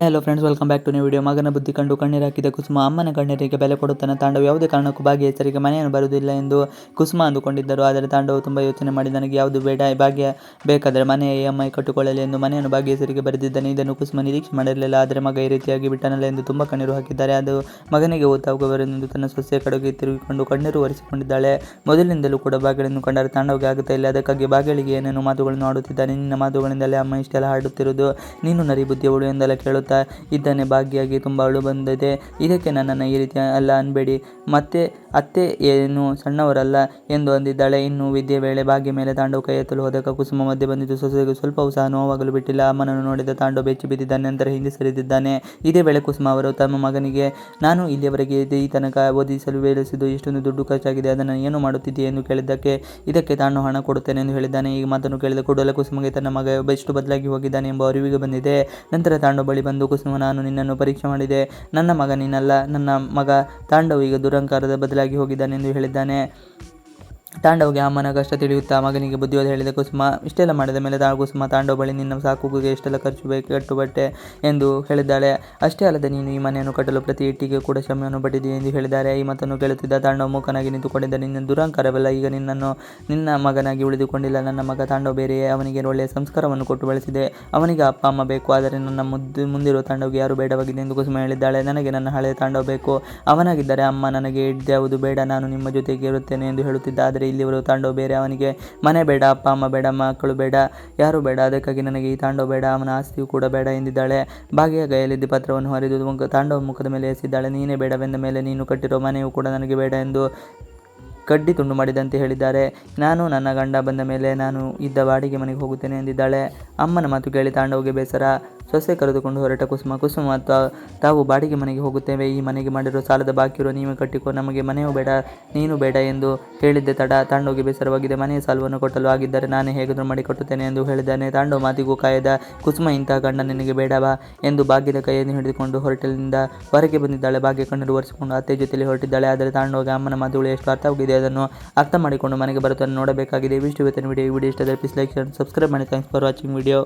Hello friends, welcome back to new video. ಮಗನ ಬುದ್ಧಿ ಕಂಡು ಕಣ್ಣೀರು ಹಾಕಿದ ಕುಸುಮ ಅಮ್ಮನ ಕಣ್ಣೀರಿಗೆ ಬೆಲೆ ಕೊಡುತ್ತಾನೆ. ತಾಂಡವ್ ಯಾವುದೇ ಕಾರಣಕ್ಕೂ ಭಾಗ್ಯ ಹೆಸರಿಗೆ ಮನೆಯನ್ನು ಬರುವುದಿಲ್ಲ ಎಂದು ಕುಸುಮ ಅಂದುಕೊಂಡಿದ್ದರು. ಆದರೆ ತಾಂಡವ್ ತುಂಬ ಯೋಚನೆ ಮಾಡಿ ನನಗೆ ಯಾವುದು ಬೇಡ, ಭಾಗ್ಯ ಬೇಕಾದರೆ ಮನೆಯ EMI ಕಟ್ಟಿಕೊಳ್ಳಲಿ ಎಂದು ಮನೆಯನ್ನು ಭಾಗ್ಯ ಹೆಸರಿಗೆ ಬರೆದಿದ್ದಾನೆ. ಇದನ್ನು ಕುಸುಮ ನಿರೀಕ್ಷೆ ಮಾಡಿರಲಿಲ್ಲ. ಆದರೆ ಮಗ ಈ ರೀತಿಯಾಗಿ ಬಿಟ್ಟನಲ್ಲ ಎಂದು ತುಂಬ ಕಣ್ಣೀರು ಹಾಕಿದ್ದಾರೆ. ಅದು ಮಗನಿಗೆ ಗೊತ್ತಾಗಬಾರದೆಂದು ತನ್ನ ಸೊಸೆಯ ಕಡೆಗೆ ತಿರುಗಿಕೊಂಡು ಕಣ್ಣೀರು ಒರೆಸಿಕೊಂಡಿದ್ದಾಳೆ. ಮೊದಲಿನಿಂದಲೂ ಕೂಡ ಭಾಗ್ಯಳನ್ನು ಕಂಡರೆ ತಾಂಡವ್ಗೆ ಆಗುತ್ತಾ ಇಲ್ಲ. ಅದಕ್ಕಾಗಿ ಭಾಗ್ಯಳಿಗೆ ಏನೇನೋ ಮಾತುಗಳನ್ನು ಆಡುತ್ತಿದ್ದಾನೆ. ನಿನ್ನ ಮಾತುಗಳಿಂದಲೇ ಅಮ್ಮ ಇಷ್ಟೆಲ್ಲ ಹಾಡುತ್ತಿರುವುದು, ನೀನು ನರಿ ಬುದ್ಧಿಯವಳು ಎಂದೆಲ್ಲ ಕೇಳುತ್ತಾ ಇದ್ದಾನೆ. ಭಾಗ್ಯಗೆ ತುಂಬ ಅಳು ಬಂದಿದೆ. ಇದಕ್ಕೆ ನನ್ನನ್ನು ಈ ರೀತಿ ಅಲ್ಲ ಅನ್ಬೇಡಿ, ಮತ್ತೆ ಅತ್ತೆ ಏನು ಸಣ್ಣವರಲ್ಲ ಎಂದು ಅಂದಿದ್ದಾಳೆ. ಇನ್ನು ವಿದ್ಯೆ ವೇಳೆ ಭಾಗ್ಯ ಮೇಲೆ ತಾಂಡವ್ ಕೈ ಎತ್ತಲು ಹೋದಾಗ ಕುಸುಮ ಮಧ್ಯೆ ಬಂದಿದ್ದು ಸೊಸೆಗೆ ಸ್ವಲ್ಪವೂ ಸಹ ನೋವಾಗಲು ಬಿಟ್ಟಿಲ್ಲ. ಅಮ್ಮನನ್ನು ನೋಡಿದ ತಾಂಡವ್ ಬೆಚ್ಚಿ ಬಿದ್ದಿದ್ದಾನೆ. ನಂತರ ಹಿಂದೆ ಸರಿದಿದ್ದಾನೆ. ಇದೇ ವೇಳೆ ಕುಸುಮ ಅವರು ತಮ್ಮ ಮಗನಿಗೆ, ನಾನು ಇಲ್ಲಿಯವರೆಗೆ ಈ ತನಕ ಓದಿಸಲು ಬೆಳೆಸಿದ್ದು ಎಷ್ಟೊಂದು ದುಡ್ಡು ಖರ್ಚಾಗಿದೆ, ಅದನ್ನು ಏನು ಮಾಡುತ್ತಿದ್ದೀಯ ಎಂದು ಕೇಳಿದ್ದಕ್ಕೆ ಇದಕ್ಕೆ ತಾಂಡವ್ ಹಣ ಕೊಡುತ್ತೇನೆ ಎಂದು ಹೇಳಿದ್ದಾನೆ. ಈ ಮಾತನ್ನು ಕೇಳಿದ ಕೂಡಲೇ ಕುಸುಮಗೆ ತನ್ನ ಮಗ ಎಷ್ಟು ಬದಲಾಗಿ ಹೋಗಿದ್ದಾನೆ ಎಂಬ ಅರಿವಿಗೆ ಬಂದಿದೆ. ನಂತರ ತಾಂಡವ್ ಬಳಿ ಬಂದು, ಕುಸುಮ, ನಾನು ನಿನ್ನನ್ನು ಪರೀಕ್ಷೆ ಮಾಡಿದೆ. ನನ್ನ ಮಗ ನೀನಲ್ಲ, ನನ್ನ ಮಗ ತಾಂಡವ್ ಈಗ ದುರಂಕಾರದ ಬದಲಾಗಿ ಹೋಗಿದ್ದಾನೆ ಎಂದು ಹೇಳಿದ್ದಾನೆ. ತಾಂಡವ್ಗೆ ಅಮ್ಮನ ಕಷ್ಟ ತಿಳಿಯುತ್ತಾ ಮಗನಿಗೆ ಬುದ್ಧಿವಾದ ಹೇಳಿದ ಕುಸುಮ. ಇಷ್ಟೆಲ್ಲ ಮಾಡಿದ ಮೇಲೆ ಕುಸುಮ ತಾಂಡವ್ ಬಳಿ, ನಿನ್ನ ಸಾಕುಗೆ ಎಷ್ಟೆಲ್ಲ ಖರ್ಚು ಬೇಕು, ಕಟ್ಟುಬಟ್ಟೆ ಎಂದು ಹೇಳಿದ್ದಾಳೆ. ಅಷ್ಟೇ ಅಲ್ಲದೆ ನೀನು ಈ ಮನೆಯನ್ನು ಕಟ್ಟಲು ಪ್ರತಿ ಇಟ್ಟಿಗೆ ಕೂಡ ಶ್ರಮವನ್ನು ಪಟ್ಟಿದ್ದೀಯ ಎಂದು ಹೇಳಿದ್ದಾರೆ. ಈ ಮಾತನ್ನು ಕೇಳುತ್ತಿದ್ದ ತಾಂಡವ್ ಮೂಕನಾಗಿ ನಿಂತುಕೊಂಡಿದ್ದ. ನಿನ್ನ ದುರಂಕಾರವೆಲ್ಲ ಈಗ ನಿನ್ನ ಮಗನಾಗಿ ಉಳಿದುಕೊಂಡಿಲ್ಲ. ನನ್ನ ಮಗ ತಾಂಡವ್ ಬೇರೆಯೇ. ಅವನಿಗೆ ಒಳ್ಳೆಯ ಸಂಸ್ಕಾರವನ್ನು ಕೊಟ್ಟು ಬೆಳೆಸಿದೆ. ಅವನಿಗೆ ಅಪ್ಪ ಅಮ್ಮ ಬೇಕು, ಆದರೆ ನನ್ನ ಮುಂದಿರುವ ತಾಂಡವ್ಗೆ ಯಾರು ಬೇಡವಾಗಿದೆ ಎಂದು ಕುಸುಮ ಹೇಳಿದ್ದಾಳೆ. ನನಗೆ ನನ್ನ ಹಳೆಯ ತಾಂಡವ್ ಬೇಕು. ಅವನಾಗಿದ್ದರೆ ಅಮ್ಮ ನನಗೆ ಇದ್ಯಾವುದು ಬೇಡ, ನಾನು ನಿಮ್ಮ ಜೊತೆಗೆ ಇರುತ್ತೇನೆ ಎಂದು ಹೇಳುತ್ತಿದ್ದ. ಆದರೆ ಇಲ್ಲಿವರು ತಾಂಡವ್ ಬೇರೆ. ಅವನಿಗೆ ಮನೆ ಬೇಡ, ಅಪ್ಪ ಅಮ್ಮ ಬೇಡ, ಮಕ್ಕಳು ಬೇಡ, ಯಾರೂ ಬೇಡ. ಅದಕ್ಕಾಗಿ ನನಗೆ ಈ ತಾಂಡವ್ ಬೇಡ, ಅವನ ಆಸ್ತಿಯೂ ಕೂಡ ಬೇಡ ಎಂದಿದ್ದಾಳೆ. ಭಾಗ್ಯ ಕೈಯಲ್ಲಿದ್ದ ಪತ್ರವನ್ನು ಹರಿದು ತಾಂಡವ್ ಮುಖದ ಮೇಲೆ ಎಸೆದಿದ್ದಾಳೆ. ನೀನೇ ಬೇಡವೆಂದ ಮೇಲೆ ನೀನು ಕಟ್ಟಿರೋ ಮನೆಯೂ ಕೂಡ ನನಗೆ ಬೇಡ ಎಂದು ಕಡ್ಡಿ ತುಂಡು ಮಾಡಿದಂತೆ ಹೇಳಿದ್ದಾರೆ. ನಾನು ನನ್ನ ಗಂಡ ಬಂದ ಮೇಲೆ ನಾನು ಇದ್ದ ಬಾಡಿಗೆ ಮನೆಗೆ ಹೋಗುತ್ತೇನೆ ಎಂದಿದ್ದಾಳೆ. ಅಮ್ಮನ ಮಾತು ಕೇಳಿ ತಾಂಡವ್ಗೆ ಬೇಸರ. ಸೊಸೆ ಕರೆದುಕೊಂಡು ಹೊರಟ ಕುಸುಮ ತಾವು ಬಾಡಿಗೆ ಮನೆಗೆ ಹೋಗುತ್ತೇವೆ. ಈ ಮನೆಗೆ ಮಾಡಿರೋ ಸಾಲದ ಬಾಕಿ ಇರೋ ನೀವೇ ಕಟ್ಟಿಕೊ, ನಮಗೆ ಮನೆಯೂ ಬೇಡ, ನೀನು ಬೇಡ ಎಂದು ಹೇಳಿದ್ದೆ ತಡ. ತಾಂಡವ್ಗೆ ಬೇಸರವಾಗಿದೆ. ಮನೆಯ ಸಾಲವನ್ನು ಕೊಟ್ಟಲು ಆಗಿದ್ದರೆ ನಾನೇ ಹೇಗಾದರೂ ಮಾಡಿ ಕಟ್ಟುತ್ತೇನೆ ಎಂದು ಹೇಳಿದ್ದಾನೆ. ತಾಂಡವ್ ಮಾತಿಗೂ ಕಾಯದ ಕುಸುಮ, ಇಂತಹ ಗಂಡ ನಿನಗೆ ಬೇಡವಾ ಎಂದು ಭಾಗ್ಯದ ಕೈಯನ್ನು ಹಿಡಿದುಕೊಂಡು ಹೊರಟಲಿಂದ ಹೊರಗೆ ಬಂದಿದ್ದಾಳೆ. ಭಾಗ್ಯ ಕಣ್ಣೀರು ಒರೆಸಿಕೊಂಡು ಅತ್ತೆ ಜೊತೆಯಲ್ಲಿ ಹೊರಟಿದ್ದಾಳೆ. ಆದರೆ ತಾಂಡವ್ಗೆ ಅಮ್ಮನ ಮಾತುಗಳು ಎಷ್ಟು ಅರ್ಥವಾಗಿದೆ ಅದನ್ನು ಅರ್ಥ ಮಾಡಿಕೊಂಡು ಮನೆಗೆ ಬರುತ್ತಾನೆ ನೋಡಬೇಕಾಗಿದೆ. ಇವಿಷ್ಟು ಇವತ್ತಿನ ವಿಡಿಯೋ ಇಷ್ಟದಲ್ಲಿ ಪ್ಲೀಸ್ ಲೈಕ್, ಶೇರ್, ಸಬ್ಸ್ಕ್ರೈಬ್ ಮಾಡಿ. Thanks for watching video.